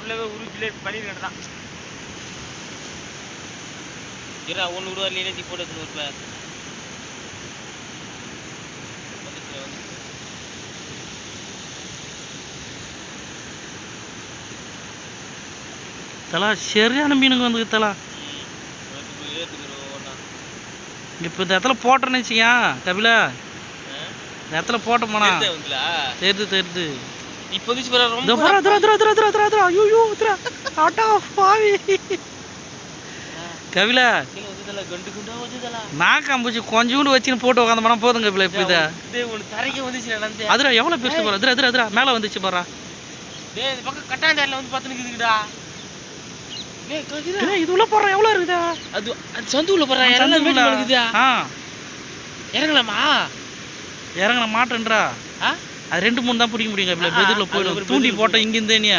ஃபுல்லாவே உருப்பிலே பண்ணிருக்கேன் தான். இரா 1 ரூபாய் நீ போட்டு எடுத்துட்டு வரப்ப. தலா சரியான மீனுங்க வந்து தலா. இப்போ இந்த இடத்துல போட்டோன்னு வச்சுக்கா கபிலா, இந்த இடத்துல போட்ட போனா தெரிது தெரிது. இப்போ வந்துச்சு பாரு ரொம்ப. இந்த பாரு அதரா அதரா அதரா அதரா அதரா ஐயோ அதரா ஆட்டா பாவி. கபிலா கீழ வந்துதல கண்டு குண்டா வந்துதல. நான் கம்புச்சு கொஞ்சூண்டு வச்சின்னு போட்டு உட்கார்ந்த மன போதும் கபிலா. இப்போ இத டேய் உனக்கு தரைக்கு வந்துச்சு நடந்து. அதரா எவ்வளவு பெருசு பாரு. அதரா அதரா அதரா மேல வந்துச்சு பாரு. டேய் இந்த பக்கம் கட்டாந்தாரில வந்து பத்து நிக்குதுடா. டேய் கதிரா டேய் இது உள்ள போற எவ்வளவு இருக்குடா. அது சந்து உள்ள போறா எல்லாம் மேட் பண்ணுதுடா. இறங்கலாமா? இறங்கன மாட்டேன்றா. அது 2 3 தான் பிடிக்க முடியும் கபிலா. எதிரில போயிடும். தூண்டி போட்ட இங்க இருந்தே நீ